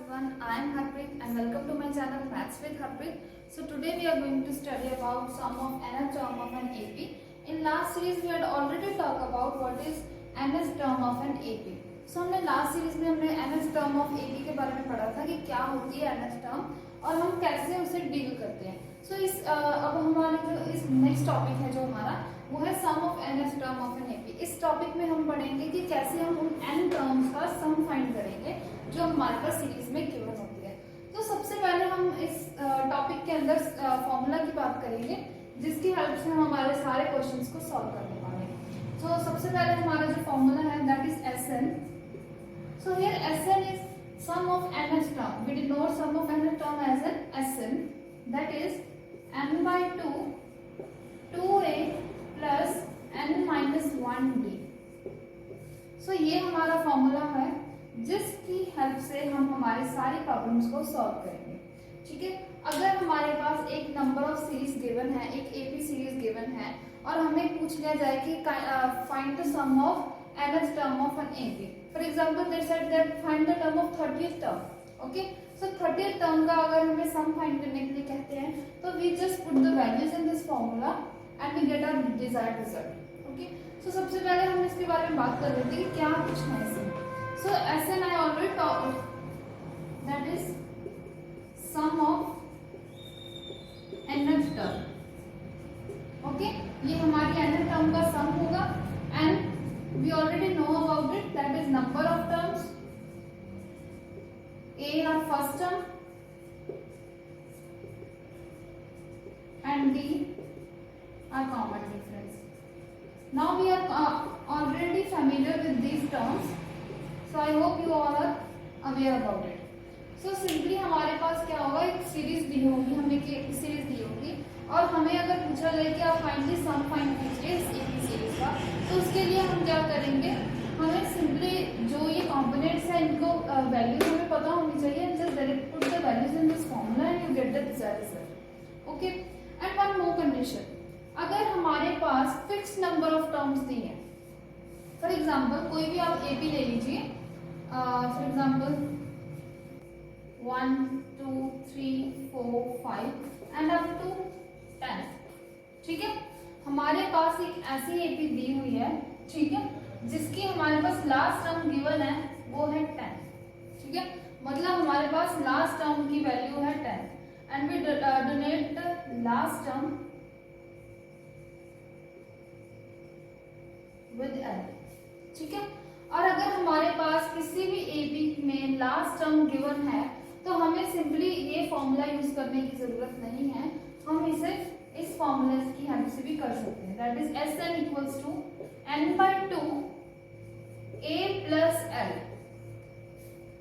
everyone, I am Harpreet and welcome to my channel Maths with Harpreet. So today we are going to study about sum of nth term of an AP. In last series we had already talked about what is nth term of an AP. So हमने last series में हमने nth term of AP के बारे में पढ़ा था कि क्या होती है nth term और हम कैसे उसे डील करते हैं. So अब हमारे जो इस नेक्स्ट टॉपिक है जो हमारा वो है sum of nth term of N AP. इस टॉपिक में हम पढ़ेंगे कि कैसे हम उन n टर्म्स का सम फाइंड करेंगे जो हमारे पास सीरीज में गिवन होती है. तो सबसे पहले हम इस टॉपिक के अंदर फॉर्मूला की बात करेंगे जिसकी हेल्प से हम हमारे सारे क्वेश्चंस को सॉल्व करने पाएंगे. तो सबसे पहले हमारा जो फॉर्मूला है that is Sn. So here Sn is sum of nth term. We denote sum of nth term as an Sn, that is n/2 2a plus n minus 1d. So ये हमारा फॉर्मूला है जिसकी help से हम हमारे सारी problems को solve करेंगे. ठीक है, अगर हमारे पास एक नंबर ऑफ सीरीज गिवन है, एक एपी सीरीज गिवन है और हमें पूछ लिया जाए कि find the sum of nth term of N AP. For example they said that find the term of 30th term. Okay, so 30th term का अगर हमें सम फाइंड करने के लिए कहते हैं तो we just put the values in this formula and we get our desired result. Okay, so सबसे पहले हम इसके बारे में बात कर रहे थे कि क्या पूछना है इसमें. So Sn I already taught, that is sum of nth term. Okay, ये हमारी nth term का सम होगा and we already know about it, that is number of terms. A are first term and D are common difference. Now we are already familiar with these terms, so I hope you all are aware about it. So simply हमारे पास क्या होगा, एक series दी होगी, हमें एक series दी होगी और हमें अगर पूछा जाए कि आप फाइनली सम फाइंड कीजिए इस एपी सीरीज का, तो उसके लिए हम क्या करेंगे, हमें सिंपली जो ये कंपोनेंट्स है इनको वैल्यूज हमें पता होनी चाहिए. Just direct put the values in this formula and you get the desired result. Okay, and one more condition, अगर हमारे पास फिक्स नंबर ऑफ टर्म्स दी हैं, फॉर एग्जाम्पल कोई भी आप एपी ले लीजिए, for example 1 2 3 4 5 and up to 10. ठीक है, हमारे पास एक ऐसी एपी दी हुई है, ठीक है, जिसकी हमारे पास लास्ट टर्म गिवन है वो है 10. ठीक है, मतलब हमारे पास लास्ट टर्म की वैल्यू है 10 and we denote the last term with L. ठीक है, और अगर हमारे पास किसी भी एपी में लास्ट टर्म गिवन है तो हमें सिंपली ये फॉर्मूला यूज करने की जरूरत नहीं है, हम इसे इस फॉर्मूले की हेल्प से भी कर सकते हैं. That is Sn equals to n/2 a plus L.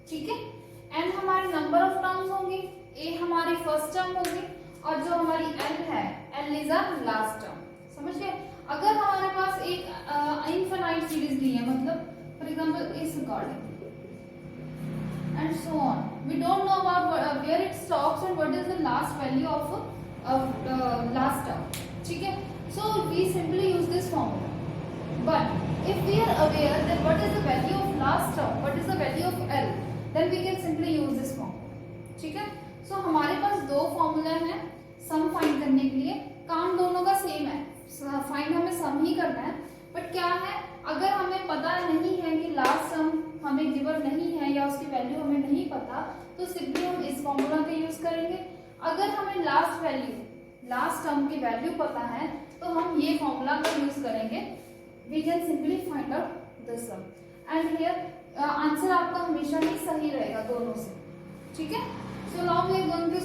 ठीक है, n हमारे नंबर ऑफ टर्म्स होंगी, a हमारी फर्स्ट टर्म होगी और जो हमारी L है, L is our last term. समझ गए. अगर हमारे पास एक इनफाइनाइट सीरीज दी है, मतलब फॉर एग्जांपल इस according and so on, we don't know about where it stops and what is the last value of last term. ठीक है, so we simply use this formula. But if we are aware that what is the value of last term, what is the value of L, then we can simply use this formula. ठीक है, सो हमारे पास दो formula हैं sum find करने के लिए. काम दोनों का सेम है, फाइंड हमें सम ही करना है. बट क्या है, अगर हमें पता नहीं है कि लास्ट सम हमें गिवन नहीं है या उसकी वैल्यू हमें नहीं पता, तो सिंपली हम इस फॉर्मूला का यूज करेंगे. अगर हमें लास्ट टर्म की वैल्यू पता है तो हम ये फॉर्मूला का यूज करेंगे. We can simply find out the sum and here answer आपका हमेशा ही सही रहेगा दोनों से. ठीक है, so now we are going to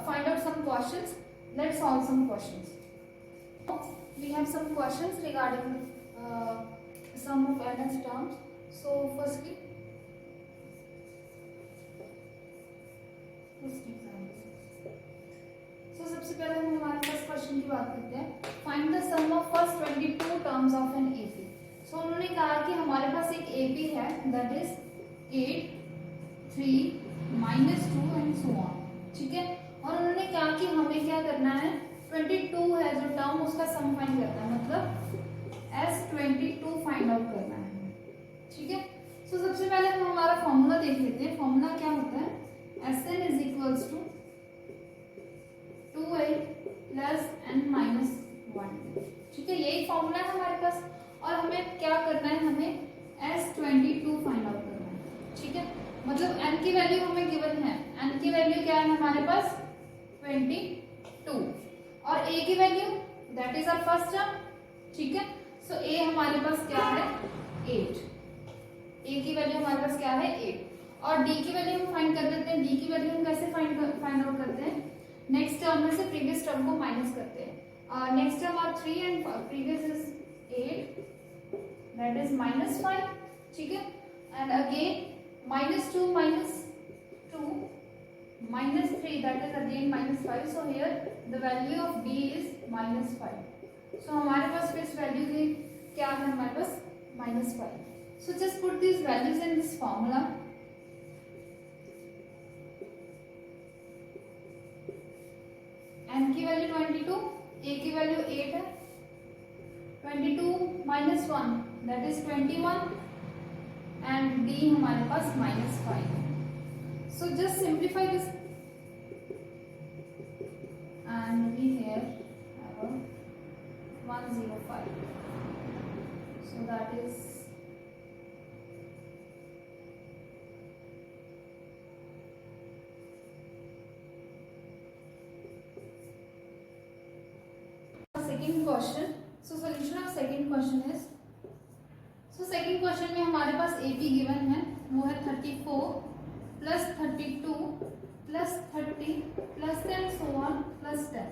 find out some questions. Let's solve some questions. We have some questions regarding sum of nth terms. So first example. So सबसे पहले हम हमारे फर्स्ट क्वेश्चन की बात करते हैं. Find the sum of first 22 terms of an AP. So उन्होंने कहा कि हमारे पास एक AP है that is 8 3 -2 and so on. ठीक है, और उन्होंने कहा कि हमें क्या करना है, 22 है जो टर्म उसका सम फाइंड करना है, मतलब S22 फाइंड आउट करना है. ठीक है, सो सबसे पहले हम हमारा फॉर्मूला देख लेते हैं. फॉर्मूला क्या होता है, Sn is equals to 2a plus n minus 1। ठीक है, यही फॉर्मूला है हमारे पास। और हमें क्या करना है, हमें S22 फाइंड आउट करना है। ठीक है, मतलब n की वैल्यू हमें गिवन है, n की वैल्यू क्या है हमारे पास 22 और a की value that is our first term. ठीक है, सो a हमारे पास क्या है 8, a की वैल्यू हमारे पास क्या है 8 और d की वैल्यू हम फाइंड कर लेते हैं। d की वैल्यू हम कैसे फाइंड आउट करते हैं, नेक्स्ट टर्म में से प्रीवियस टर्म को माइनस करते हैं। Next term are 3 and previous is 8 that is -5। ठीक है, and again -2 -3 that is again -5, so here the value of d is -5। so हमारे पास फिर वैल्यू की क्या है हमारे पास -5। so just put these values in this formula। n की value 22, a की वैल्यू 8 है, 22 minus 1 that is 21 and d हमारे पास -5। so just simplify this and we here have a 105, so that is second question। so solution of second question is, so second question में हमारे पास AP given है, वो है 34 plus 32 plus 30 plus 10 so on plus 10।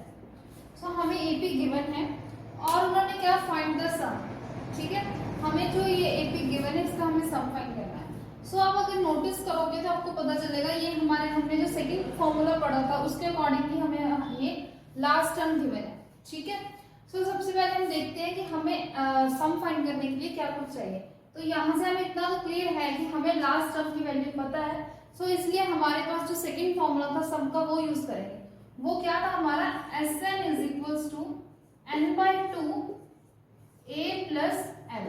so हमें AP given है और उन्होंने क्या फाइंड द सम। ठीक है, हमें जो ये AP गिवन है इसका हमें सम फाइंड करना है। so आप अगर नोटिस करोगे तो आपको पता चलेगा ये हमने जो सेकंड फॉर्मूला पढ़ा था उसके अकॉर्डिंगली हमें ये लास्ट टर्म गिवन है। ठीक है, so सबसे पहले हम देखते हैं कि हमें सम फाइंड करने के लिए क्या कुछ चाहिए। तो यहाँ से हमें इतना तो क्लियर है कि हमें लास्ट टर्म की वैल्यू पता है, सो इसलिए हमारे पास जो सेकंड फॉर्मूला था सम का वो यूज करेंगे। वो क्या था हमारा Sn is equals to n/2 a plus l।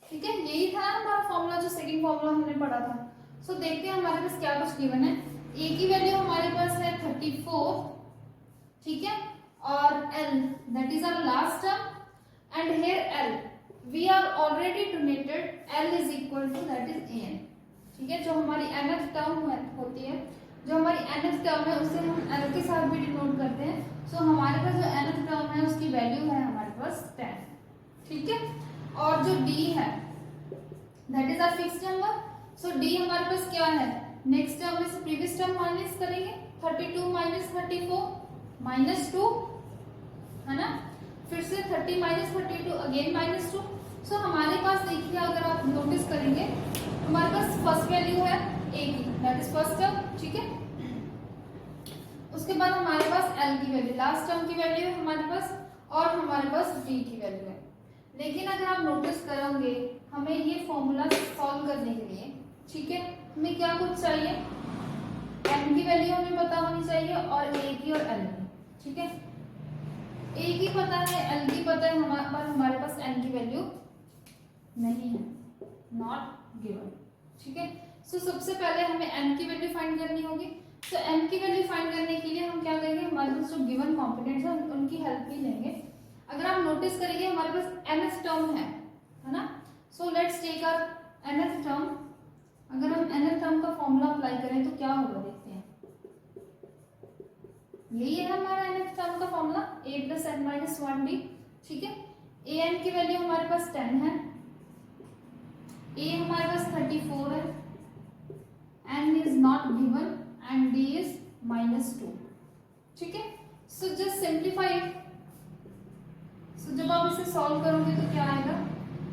ठीक है, यही था हमारा फॉर्मूला जो सेकंड फॉर्मूला हमने पढ़ा था। सो देखते हैं हमारे पास क्या कुछ गिवन है। a की वैल्यू हमारे पास है 34। ठीक है, और l that is our last term and here l we are already denoted l is equal to that is an। ठीक है, जो हमारी nth टर्म होती है, जो हमारी nth टर्म है उसे हम l के साथ भी डिनोट करते हैं। सो हमारे पास जो nth टर्म है उसकी वैल्यू है हमारे पास 10। ठीक है, और जो d है that is our fixed number। So d हमारे पास क्या है, नेक्स्ट टर्म में से प्रीवियस टर्म माइनस करेंगे, 32 माइनस 34 -2 है ना, फिर से 30 माइनस 32 अगेन -2। सो हमारे पास देखिए अगर आप नोटिस करेंगे हमारे पास फर्स्ट वैल्यू है a की दैट इज फर्स्ट टर्म। ठीक है, उसके बाद हमारे पास l की वैल्यू लास्ट टर्म की वैल्यू है हमारे पास और हमारे पास d की वैल्यू है। लेकिन अगर आप नोटिस करोगे हमें ये फॉर्मूला सॉल्व करने के लिए, ठीक है, हमें क्या कुछ चाहिए, n की वैल्यू हमें पता होनी चाहिए और a की और l की। ठीक है, a की पता है, l की पता है, हमारे पास n की वैल्यू नहीं है, नॉट गिवन। ठीक है, सो सबसे पहले हमें n की वैल्यू फाइंड करनी होगी। तो n की वैल्यू फाइंड करने के लिए हम क्या करेंगे, हमारे पास जो गिवन कॉम्पोनेंट्स है उनकी हेल्प भी लेंगे। अगर आप नोटिस करेंगे हमारे पास nth टर्म है ना, so let's take our nth term. अगर हम nth टर्म का फॉर्मूला अप्लाई करें तो क्या होगा देखते हैं, यही है हमारा nth टर्म का formula a plus n minus 1d। ठीक है, an की वैल्यू हमारे पास 10 है, a हमारे पास 34 है, n is not given and d is -2। ठीक है, सो जस्ट सिंप्लीफाई इट। सो जब आप इसे सॉल्व करोगे तो क्या आएगा,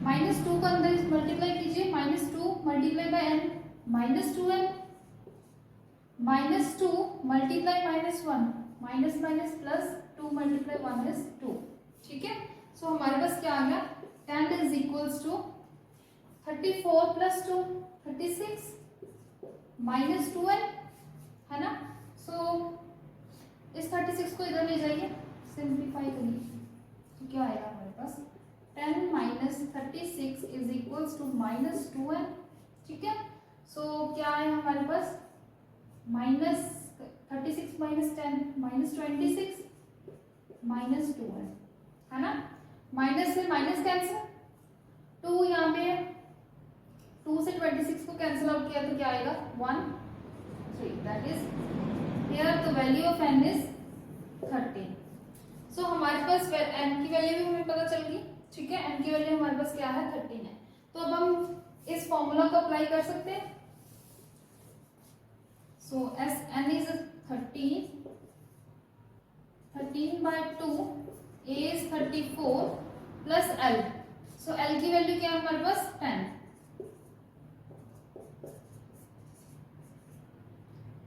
-2 का अंदर इस मल्टीप्लाई कीजिए, -2 multiply by n -2n, -2 multiply -1 minus minus plus 2 multiply 1 is 2। ठीक है, सो हमारे पास क्या आ गया, 10 is equals to 34 plus 2 36 -2n है ना। सो इस 36 को इधर ले जाइए, सिंप्लीफाई करिए तो क्या आएगा हमारे पास, 10 minus 36 is equals to -2n। ठीक है, सो क्या है हमारे पास -36 माइनस 10 -26 -2 है ना। माइनस से माइनस कैंसिल, 2 यहाँ पे है, 2 से 26 को कैंसिल आउट किया तो क्या आएगा 1 3, that is here the value of n is 13। सो हमारे पास n की वैल्यू भी हमें पता चल गई, ठीक है। n की वैल्यू हमारे पास क्या है 13 है। तो अब हम इस फॉर्मूला को अप्लाई कर सकते हैं। So S n is 13 by 2 a is 34 plus l। So l की वैल्यू क्या है हमारे पास 10।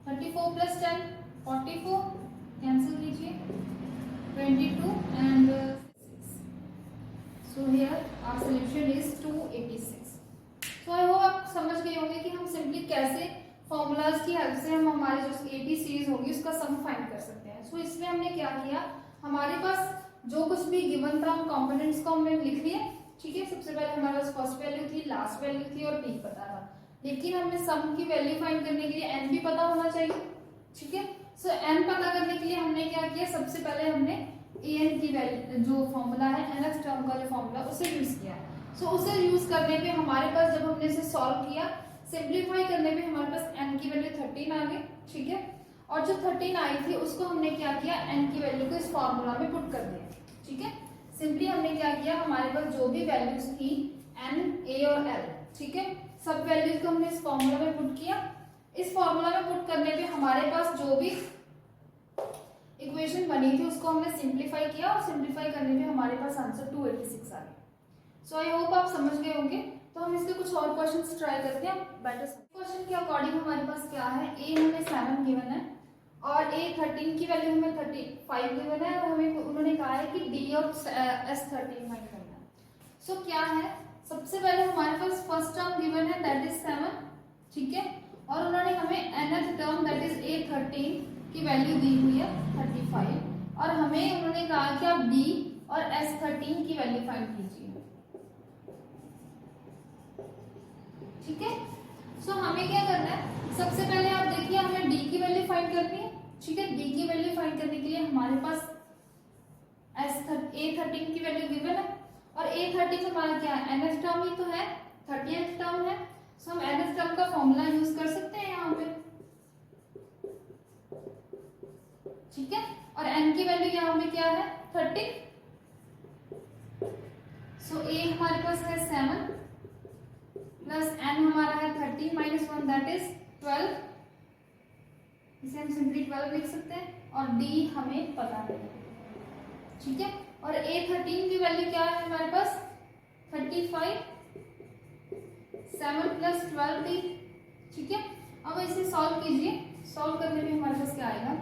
34 plus 10 44, कैंसिल कीजिए 22 and 6। So here our solution is 286। So I hope आप समझ गए होंगे कि हम सिंपली कैसे फॉर्मूलाज की हेल्प से हम हमारे जो एबी सीरीज होगी उसका सम फाइंड कर सकते हैं। सो इसमें हमने क्या किया, हमारे पास जो कुछ भी गिवन था हम कंपोनेंट्स को हमने लिख लिए, ठीक है। सबसे पहले हमारे पास फर्स्ट वैल्यू थी, लास्ट वैल्यू थी और डी पता था, लेकिन हमें सम की वैल्यू फाइंड करने के लिए एन भी पता होना चाहिए, ठीक है। सो एन पता करने के लिए हमने क्या किया, सबसे पहले हमने ए एन की वैल्यू जो फॉर्मूला है nth टर्म का जो फॉर्मूला उसे यूज किया। सो उसे यूज करने पे हमारे पास जब हमने इसे सॉल्व किया, सिंप्लीफाई करने पे हमारे पास n की वैल्यू 13 आ गई, ठीक है। और जो 13 आई थी उसको हमने क्या किया, n की वैल्यू को इस फॉर्मूला में पुट कर दिया, ठीक है। सिंपली हमने क्या किया, हमारे पास जो भी वैल्यूज थी n, a और l, ठीक है, सब वैल्यूज को हमने इस फॉर्मूला में पुट किया। इस फॉर्मूला में पुट करने पे हमारे पास जो भी इक्वेशन बनी थी उसको हमने सिंप्लीफाई किया और सिंप्लीफाई करने पे हमारे पास आंसर 286 आ गया। सो आई होप आप समझ गए होंगे। तो हम इसके कुछ और क्वेश्चंस ट्राई करते हैं बेटर। क्वेश्चन के अकॉर्डिंग हमारे पास क्या है, a हमें 7 गिवन है और a 13 की वैल्यू हमें 35 गिवन है और हमें उन्होंने कहा है कि d और s 13 फाइंड करना है। सो क्या है, सबसे पहले हमारे पास फर्स्ट टर्म गिवन है दैट इज 7, ठीक है, और उन्होंने हमें nth term that is a 13 की वैल्यू दी हुई है 35 और हमें उन्होंने कहा कि आप d और s 13 की वैल्यू फाइंड कीजिए, ठीक है। सो हमें क्या करना है, सबसे पहले आप देखिए हमें d की वैल्यू फाइंड करनी है, ठीक है। d की वैल्यू फाइंड करने के लिए हमारे पास a 13 की वैल्यू गिवन है और a 13 हमारा क्या है, nth टर्म ही तो है, 30th टर्म है। सो हम nth टर्म का फॉर्मूला यूज कर सकते हैं यहाँ पे, ठीक है। और n की वैल्यू यहाँ पे क्या है 30। सो a हमारे पास है 7 प्लस n हमारा है 30 माइनस 1 दैट इज 12, इसे हम सिंपली 12 लिख सकते हैं और d हमें पता है, ठीक है। और a 13 की वैल्यू क्या है हमारे पास 35, 7 प्लस 12 d, ठीक है। अब इसे सॉल्व कीजिए, सॉल्व करने में हमारे पास क्या आएगा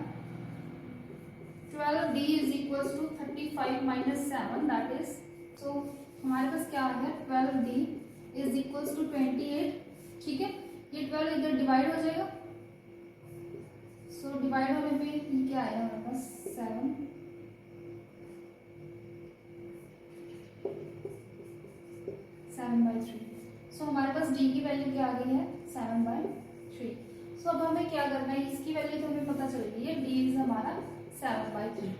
12d is equal to 35 minus 7 that is, so हमारे पास क्या आ गया 12d इज इक्वल टू 28, ठीक है। ये 12 इधर डिवाइड हो जाएगा, सो डिवाइड होने पे ये क्या आएगा हमारे पास 7/3। सो हमारे पास d की वैल्यू क्या आ गई है 7/3। सो अब हमें क्या करना है, इसकी वैल्यू तो हमें पता चल गई है, d इज हमारा 7/3।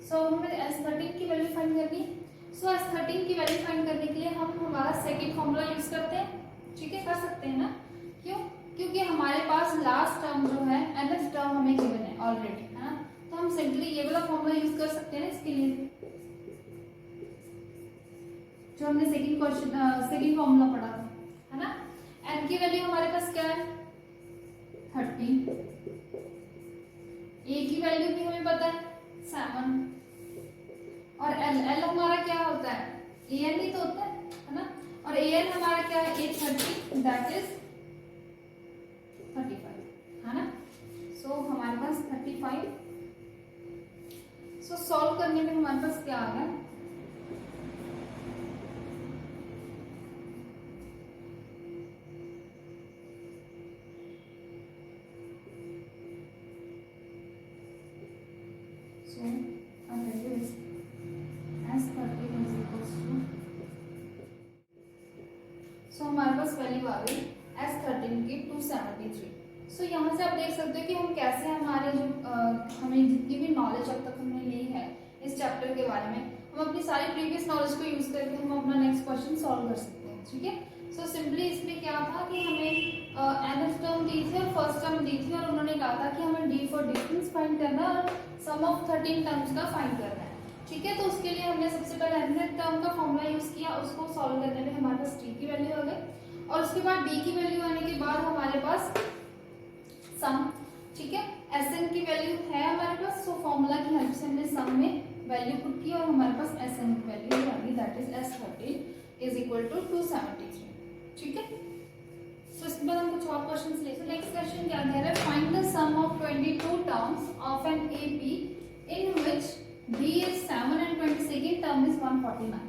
सो हमें s13 की वैल्यू फाइंड करनी है। सो s13 की वैल्यू फाइंड करने के लिए हम हमारा सेकंड फॉर्मूला यूज करते हैं, ठीक है, कर सकते हैं ना, क्यों, क्योंकि हमारे पास लास्ट टर्म जो है nth टर्म हमें गिवन है ऑलरेडी, है ना। तो हम सिंपली ये वाला फॉर्मूला यूज कर सकते हैं इसके लिए, जो हमने सेकंड फॉर्मूला पढ़ा था, है ना। n की वैल्यू हमारे पास क्या है 30, a की वैल्यू भी हमें पता है 7 और l हमारा क्या होता है an ही तो होता है ना। और an हमारा क्या है 830 दैट इज 35, है ना। सो हमारे पास 35। सो सॉल्व करने में हमारे पास क्या आ गया हमारे पास वैल्यू आ गई s13 की 270, सो यहाँ से आप देख सकते हो कि हम कैसे हमारे जो हमें जितनी भी नॉलेज अब तक हमने ली है इस चैप्टर के बारे में, हम अपनी सारी प्रीवियस नॉलेज को यूज करके हम अपना नेक्स्ट क्वेश्चन सॉल्व कर सकते हैं। ठीक है, सो सिंपली इसमें क्या था कि हमें nth टर्म दी थी और फर्स्ट टर्म दी थी और उन्होंने कहा था कि हमें d फॉर डिफरेंस फाइंड करना और सम ऑफ 13 टर्म्स का फाइंड करना है। ठीक है, तो उसके लिए हमने सबसे पहले nth टर्म का फॉर्मूला यूज किया, उसको सॉल्व करने में हमारे पास t की वैल्यू आ गई और उसके बाद d की वैल्यू आने के बाद हमारे पास सम, ठीक है, Sn की वैल्यू है हमारे पास, सो फॉर्मूला की हेल्प से हमने सम में वैल्यू पुट की और हमारे पास Sn की वैल्यू आ गई, that is S13 is equal to 273। ठीक है, सो इसके बाद हम कुछ और क्वेश्चंस लेते हैं। नेक्स्ट क्वेश्चन क्या कह रहा है, find the sum of 22 terms of an AP in which D is 7 and 22nd term is 149।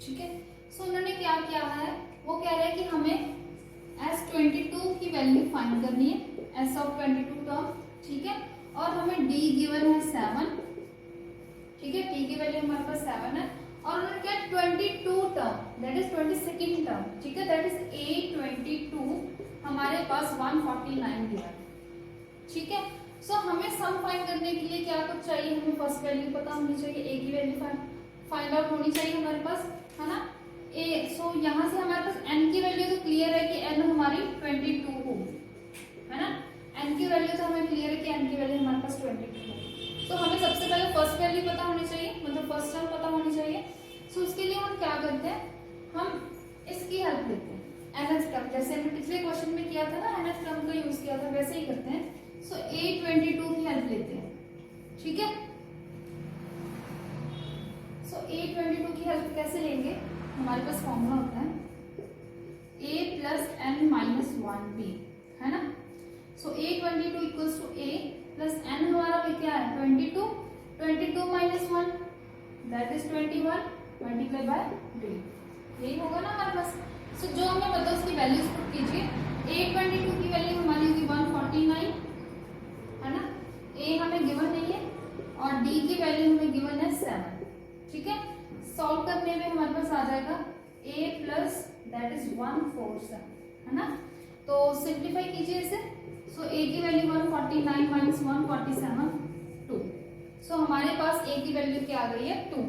ठीक है, सो उन्होंने क्या किया है, वो कह रहे हैं कि हमें S22 की वैल्यू फाइंड करनी है, S ऑफ 22 टर्म। ठीक है, और हमें D गिवन है 7, ठीक है, T की वैल्यू हमारे पास 7 है और उन्होंने क्या 22 term that is 22nd term, ठीक है, दैट इज A22 हमारे पास 149 गिवन। ठीक है, सो हमें सम फाइंड करने के लिए क्या कुछ चाहिए, हमें फर्स्ट वैल्यू पता होनी चाहिए, A की वैल्यू फाइंड आउट होनी चाहिए हमारे पास, है ना। सो यहाँ से हमारे पास n की वैल्यू तो क्लियर है कि n हमारी 22 होगी, है ना, n की वैल्यू तो हमें क्लियर है कि n की वैल्यू हमारे पास 22 होगी। तो हमें सबसे पहले फर्स्ट वैल्यू पता होनी चाहिए, मतलब फर्स्ट टर्म पता होनी चाहिए। सो उसके लिए हम क्या करते हैं, हम इसकी हेल्प लेते हैं nth टर्म, जैसे हमने पिछले क्वेश्चन में किया था ना, nth टर्म का यूज किया था, वैसे ही करते हैं। सो A22 की हेल्प लेते हैं। ठीक है, सो A22 की हेल्प कैसे लेंगे, हमारे पास फॉर्मूला होता है A plus n minus 1B, है ना। So A22 equals to A plus n हमारा पे क्या है 22, 22 minus 1 that is 21 multiply by d, यही होगा ना हमारे पास। सो जो हमें पता है उसकी वैल्यूज पुट कीजिए। A22 की वैल्यू हमारी होगी 149, है ना, A हमें गिवन नहीं है और D की वैल्यू हमें गिवन है 7। ठीक है, सॉल्व करने में हमारे पास आ जाएगा A प्लस दैट इज 147, है ना। तो सिंप्लीफाई कीजिए इसे। सो A की वैल्यू 149 माइनस 147 2। सो हमारे पास A की वैल्यू क्या आ गई है 2।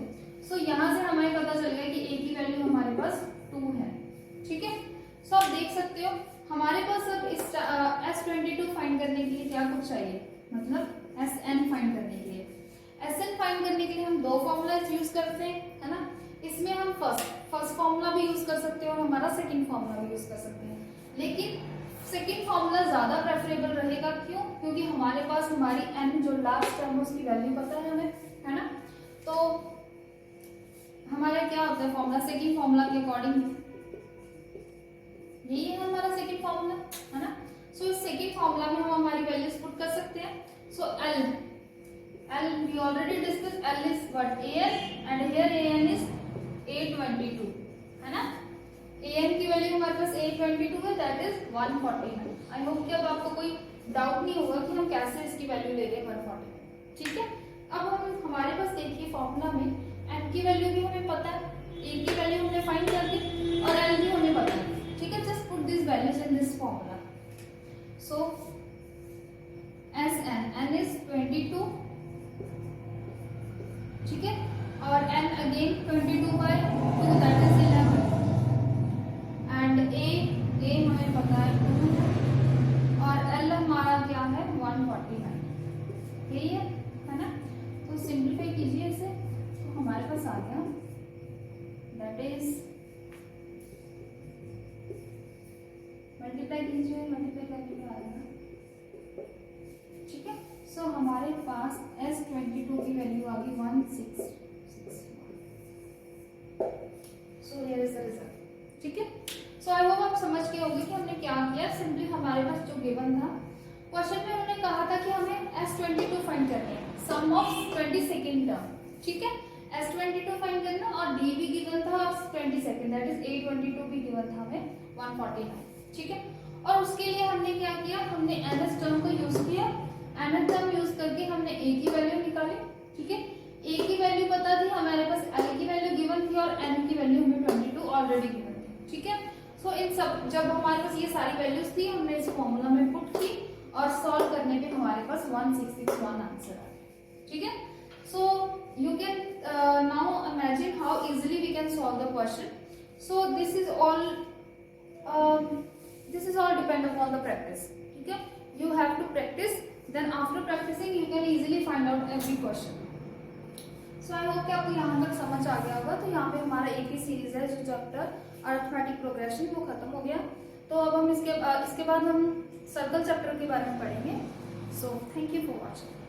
सो यहाँ से हमें पता चल गया कि A की वैल्यू हमारे पास 2 है। ठीक है, सो आप देख सकते हो हमारे पास अब इस S22 फाइंड करने के लिए क्या कुछ चाहिए, मतलब Sn फाइंड करने के लिए। Sn फाइंड करने के लिए हम दो फॉर्मूला यूज करते हैं, है ना। इसमें हम फर्स्ट फॉर्मूला भी यूज कर सकते हैं और हमारा सेकंड फॉर्मूला भी यूज कर सकते हैं, लेकिन सेकंड फॉर्मूला ज्यादा प्रेफरेबल रहेगा। क्यों, क्योंकि हमारे पास हमारी n जो लास्ट टर्म है उसकी वैल्यू पता है हमें, है ना। तो हमारा क्या होता है फॉर्मूला, सेकंड फॉर्मूला के अकॉर्डिंग यही है हमारा सेकंड फॉर्मूला, है ना। सो इस सेकंड फॉर्मूला में हम हमारी वैल्यूज पुट कर सकते हैं। सो L we already discussed, L is what AN and here AN is 822, है ना। AN की वैल्यू हमारे पास 822 है, दैट इज 149। आई होप कि अब आपको कोई डाउट नहीं होगा कि हम कैसे इसकी वैल्यू ले रहे हैं 149। ठीक है, अब हम हमारे पास देखिए फॉर्मूला में n की वैल्यू भी हमें पता है, A की वैल्यू हमने फाइंड कर दी और L भी हमें पता है। ठीक है, just put this values in this formula. So n is 22, ठीक है, और n again 22 by 2 that is 11 and A हमें पता है 2 और L हमारा क्या है 149, यही है ना। तो सिंप्लीफाई कीजिए इसे, तो हमारे पास आ गया दैट इज मल्टीप्लाई कीजिए, मल्टीप्लाई करने में आ जाएगा। ठीक है, सो हमारे पास S22 की वैल्यू आ गई 1661। So here is the result. ठीक है, सो आई होप आप समझ गए होंगे कि हमने क्या किया। सिंपली हमारे पास जो गिवन था क्वेश्चन में उन्होंने कहा था कि हमें S22 फाइंड करनी है, सम ऑफ 22nd टर्म। ठीक है, S22 फाइंड करना और D भी गिवन था 22nd दैट इज A22 भी गिवन था हमें 149। ठीक है, और उसके लिए हमने क्या किया, हमने nth टर्म को यूज किया, nth टर्म यूज करके हमने A की वैल्यू निकाली। ठीक है, A की वैल्यू पता थी हमारे पास, L की वैल्यू गिवन थी और n की वैल्यू हमें 22 ऑलरेडी गिवन थी। ठीक है, सो इन सब जब हमारे पास ये सारी वैल्यूज थी हमने इस फॉर्मूला में पुट की और 1661 आंसर आ गया। ठीक है, so you can now imagine how easily we can solve the question. So this is all depend upon the practice. ठीक है, you have to practice, then after practicing you can easily find out every question. So I hope कि आपको यहाँ तक समझ आ गया होगा। तो यहाँ पे हमारा AP सीरीज है जो चैप्टर अरिथमेटिक प्रोग्रेशन वो खत्म हो गया। तो अब हम इसके बाद हम सर्कल चैप्टर के बारे में पढ़ेंगे। So thank you for watching.